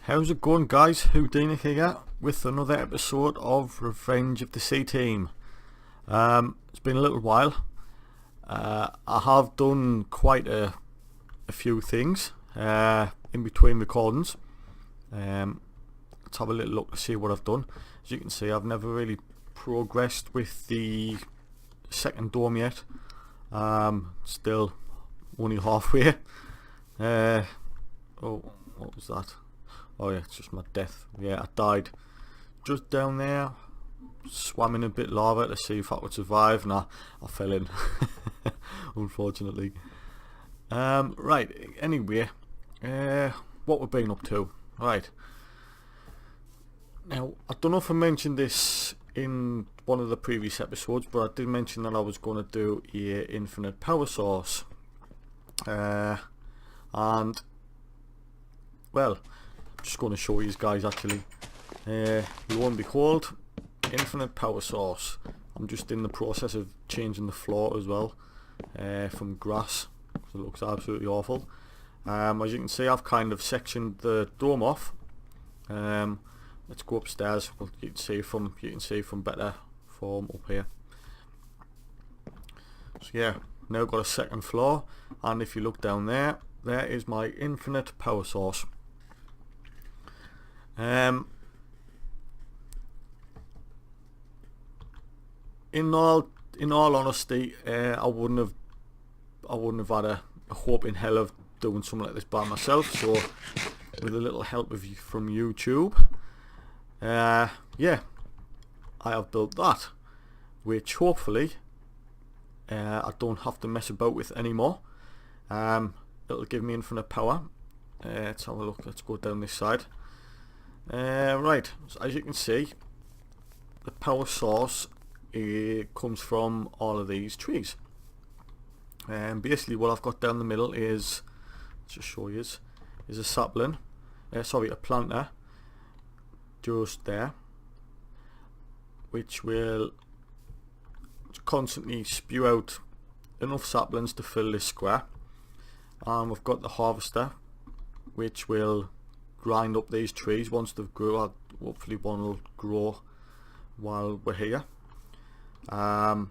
How's it going, guys? Houdini here with another episode of Revenge of the Cteam. It's been a little while. I have done quite a few things in between recordings. Let's have a little look to see what I've done. As you can see, I've never really progressed with the second dome yet. Still only halfway. Oh, what was that? Oh yeah, it's just my death. Yeah, I died just down there, swam in a bit of lava to see if I would survive. Nah, I fell in, unfortunately. Right, anyway, what we've been up to. Right, now I don't know if I mentioned this in one of the previous episodes, but I did mention that I was going to do a infinite power source. And well, I'm just going to show you guys actually. Lo and behold, infinite power source. I'm just in the process of changing the floor as well, from grass, because it looks absolutely awful. As you can see, I've kind of sectioned the dome off. Let's go upstairs. Well, you can see from better form up here. So yeah, now got a second floor, and if you look down there, there is my infinite power source. In all honesty, I wouldn't have had a hope in hell of doing something like this by myself. So, with a little help from YouTube, yeah, I have built that, which hopefully I don't have to mess about with anymore. It'll give me infinite power. Let's have a look. Let's go down this side. Right, so as you can see, the power source comes from all of these trees. And basically what I've got down the middle is, let's just show you, is a sapling, sorry, a planter, just there, which will constantly spew out enough saplings to fill this square. And we've got the harvester, which will grind up these trees once they've grown. Hopefully one will grow while we're here. And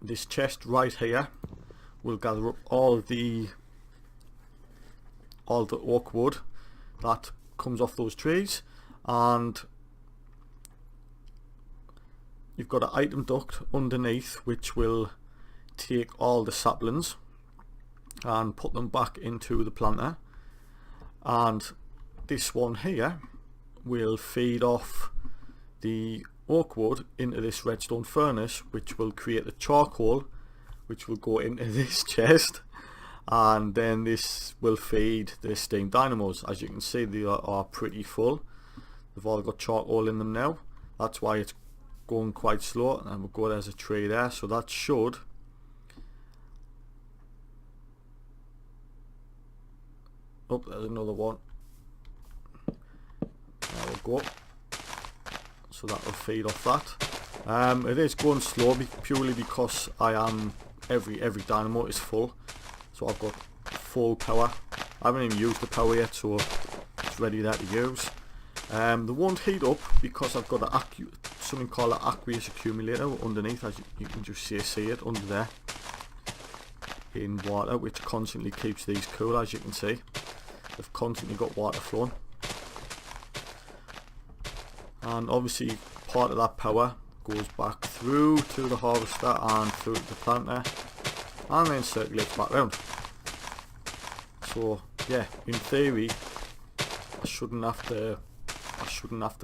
this chest right here will gather up all the oak wood that comes off those trees, and you've got an item duct underneath which will take all the saplings and put them back into the planter, and this one here will feed off the oak wood into this redstone furnace, which will create the charcoal which will go into this chest, and then this will feed the steam dynamos. As you can see, they are pretty full. They've all got charcoal in them now. That's why it's going quite slow, and we'll go, there's a tree there, so that should there's another one. There we go. So that will feed off that. It is going slow purely because every dynamo is full, so I've got full power. I haven't even used the power yet, so it's ready there to use. They won't heat up because I've got something called an aqueous accumulator underneath, as you can just see it under there in water, which constantly keeps these cool. As you can see, they've constantly got water flowing, and obviously part of that power goes back through to the harvester and through to the planter, and then circulates back round. So yeah, in theory I shouldn't have to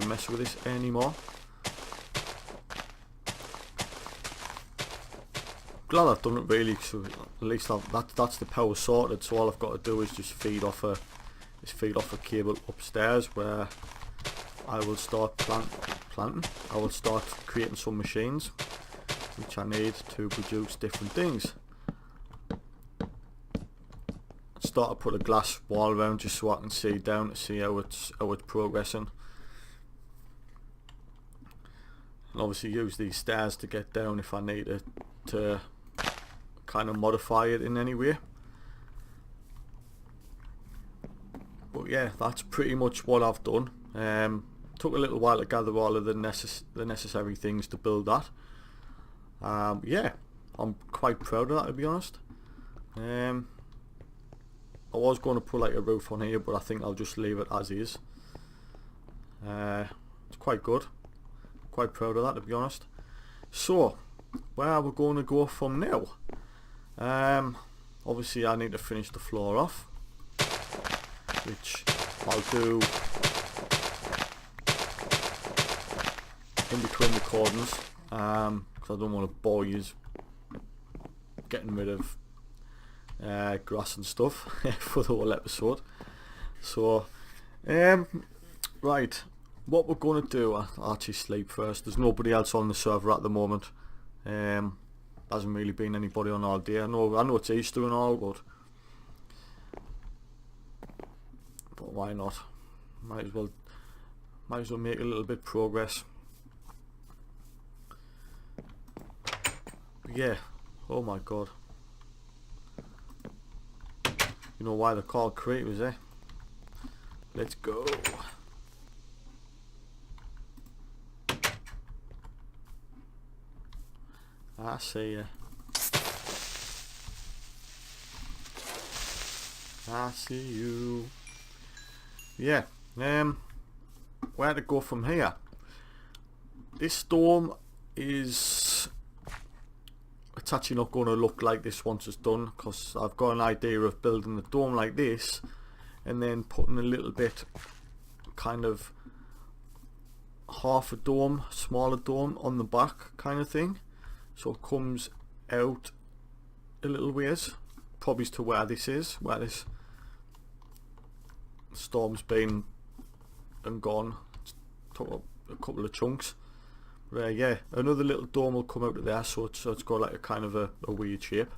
mess with this anymore. Glad I've done it really, so at least that's the power sorted. So all I've got to do is just feed off a cable upstairs, where I will start planting. I will start creating some machines which I need to produce different things. Start to put a glass wall around just so I can see down to see how it's progressing. And obviously use these stairs to get down if I need it to kind of modify it in any way. but yeah, that's pretty much what I've done. Took a little while to gather all of the necessary things to build that. Yeah, I'm quite proud of that, to be honest. I was going to put like a roof on here, but I think I'll just leave it as is. It's quite good. Quite proud of that, to be honest. So, where we're going to go from now? Obviously I need to finish the floor off, which I'll do in between recordings, because I don't want to bore you getting rid of grass and stuff for the whole episode. So right, what we're going to do, I'll actually sleep first. There's nobody else on the server at the moment. Hasn't really been anybody on all day. I know it's Easter and all, but why not? Might as well make a little bit progress. But yeah, oh my god. You know why they're called creators, eh? Let's go. I see ya. I see you. Yeah. Where to go from here? This storm is... It's actually not going to look like this once it's done, because I've got an idea of building the dome like this and then putting a little bit, kind of half a dome, smaller dome on the back kind of thing. So it comes out a little ways, probably to where this is, where this storm's been and gone. Took up a couple of chunks. But yeah, another little dome will come out of there, so it's got like a kind of a weird shape.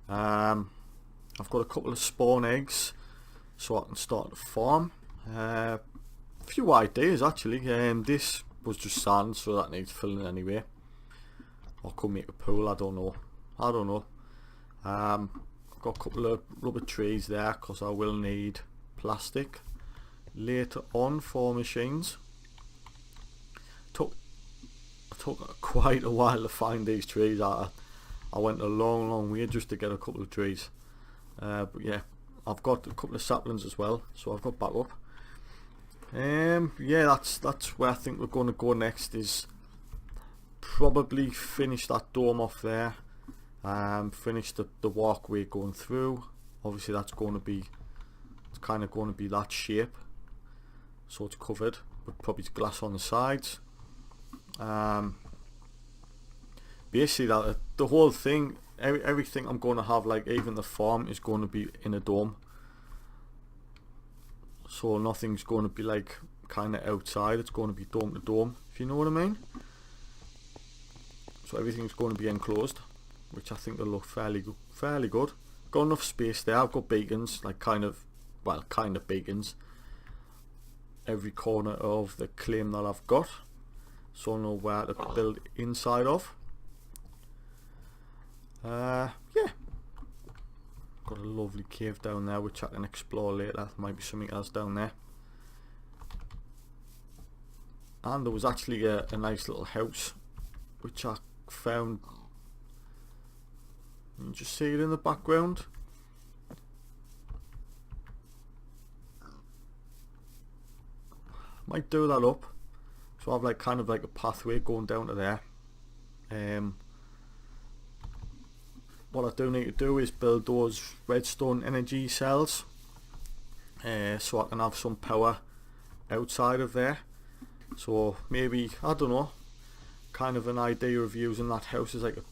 I've got a couple of spawn eggs, so I can start the farm. A few ideas actually. This was just sand, so that needs filling anyway. I could make a pool, I don't know. I've got a couple of rubber trees there, because I will need plastic later on for machines. Took quite a while to find these trees. I went a long way just to get a couple of trees. But yeah, I've got a couple of saplings as well, so I've got backup. Yeah, that's where I think we're going to go next, is probably finish that dome off there. Finish the walkway going through. Obviously that's going to be, it's kind of going to be that shape, so it's covered with probably glass on the sides. Basically the whole thing, everything I'm going to have, like even the farm, is going to be in a dome, so nothing's going to be like kind of outside. It's going to be dome to dome, if you know what I mean. So everything's going to be enclosed, which I think will look fairly good. Got enough space there. I've got beacons, like kind of beacons, every corner of the claim that I've got, so I know where to build inside of. Yeah, got a lovely cave down there which I can explore later. There might be something else down there. And there was actually a nice little house which I found. You just see it in the background. Might do that up, so I have like kind of like a pathway going down to there. What I do need to do is build those redstone energy cells, so I can have some power outside of there. So maybe, I don't know, kind of an idea of using that house as like a,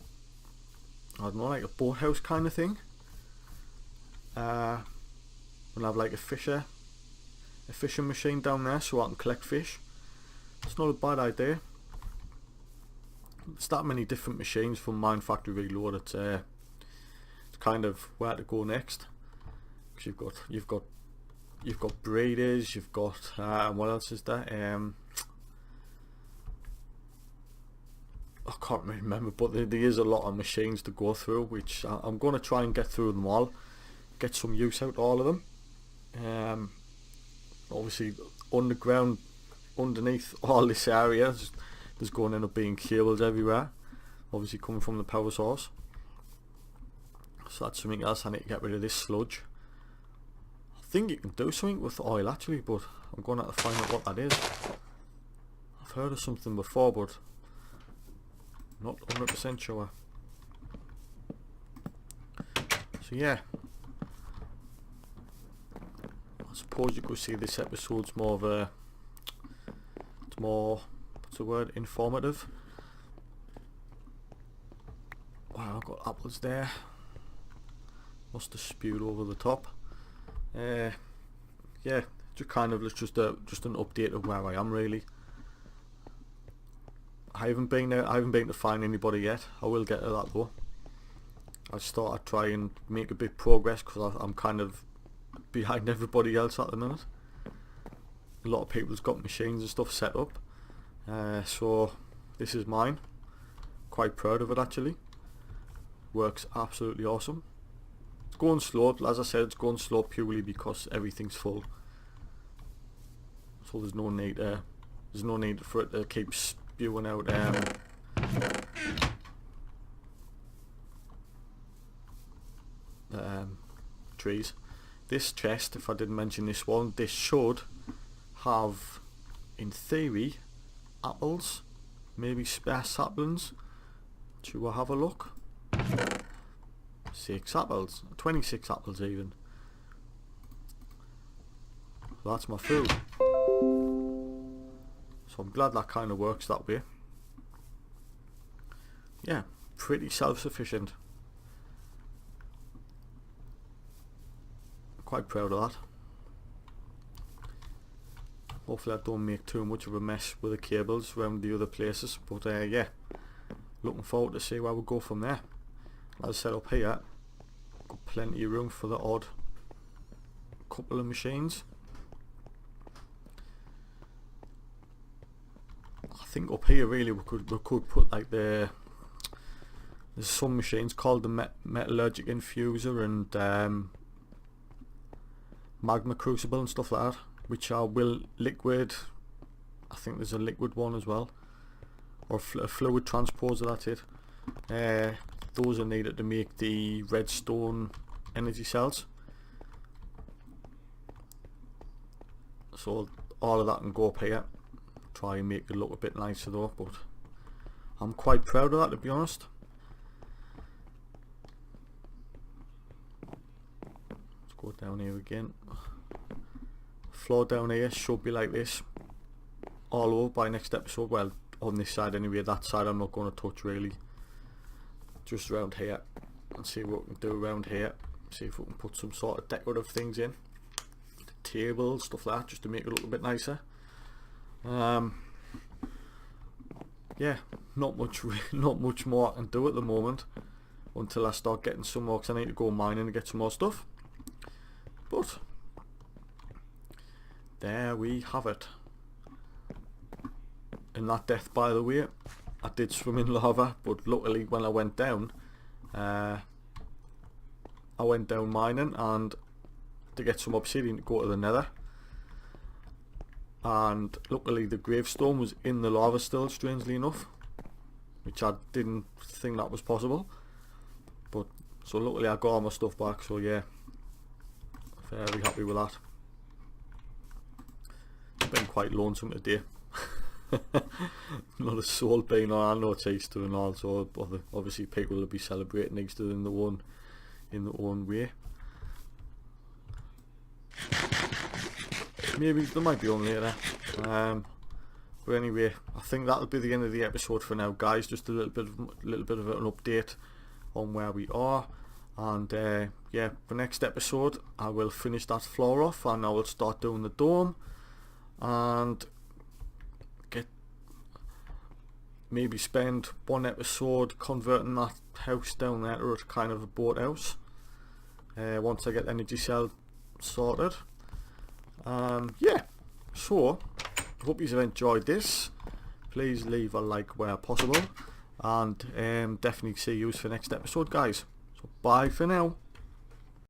I don't know, like a boathouse kind of thing. We'll have like a fishing machine down there, so I can collect fish. It's not a bad idea. There's that many different machines from Mine Factory Reload. It's kind of where to go next, because you've got breeders, you've got what else is there? I can't remember, but there is a lot of machines to go through, which I'm going to try and get through them all, get some use out of all of them. obviously underground, underneath all this area, there's going to end up being cables everywhere, obviously coming from the power source. So that's something else. I need to get rid of this sludge. I think you can do something with oil actually, but I'm going to have to find out what that is. I've heard of something before, but not 100% sure. So yeah, I suppose you could see this episode's more of a, it's more, what's the word, informative. Wow, I've got apples there. Must have spewed over the top. Yeah, just kind of just an update of where I am really. I haven't been to find anybody yet. I will get to that though. I just thought I'd try and make a bit progress because I'm kind of behind everybody else at the minute. A lot of people's got machines and stuff set up. So this is mine. Quite proud of it actually. Works absolutely awesome. It's going slow, as I said, it's going slow purely because everything's full. So there's no need for it to keep spewing out trees. This chest, if I didn't mention this one, this should have, in theory, apples, maybe spare saplings. Should I have a look? 6 apples, 26 apples even. So that's my food. So I'm glad that kind of works that way. Yeah, pretty self-sufficient. Quite proud of that. Hopefully I don't make too much of a mess with the cables around the other places, but yeah, looking forward to see where we go from there. As I said, up here, got plenty of room for the odd couple of machines. I think up here really we could put like there's some machines called the metallurgic infuser and magma crucible and stuff like that, which are liquid. I think there's a liquid one as well, or a fluid transposer. That's it. Those are needed to make the redstone energy cells. So all of that can go up here. Try and make it look a bit nicer though, but I'm quite proud of that, to be honest. Let's go down here again. Floor down here should be like this all over by next episode. Well, on this side anyway. That side I'm not going to touch really. Just around here and see what we can do around here. See if we can put some sort of decorative things in, the table, stuff like that, just to make it look a bit nicer. Yeah, not much more I can do at the moment until I start getting some more, because I need to go mining and get some more stuff. But there we have it. And that death, by the way, I did swim in lava, but luckily when I went down mining and to get some obsidian to go to the nether, and luckily the gravestone was in the lava still, strangely enough, which I didn't think that was possible. But so luckily I got all my stuff back, so yeah, very happy with that. It's been quite lonesome today. Not a soul being on, no taste and all, so obviously people will be celebrating Easter in their own way. Maybe there might be one later. But anyway, I think that'll be the end of the episode for now, guys. Just a little bit of an update on where we are, and yeah, for next episode I will finish that floor off and I will start doing the dome and maybe spend one episode converting that house down there to a kind of a boathouse once I get the energy cell sorted. Yeah, so hope you've enjoyed this. Please leave a like where possible, and definitely see you for next episode, guys. So bye for now.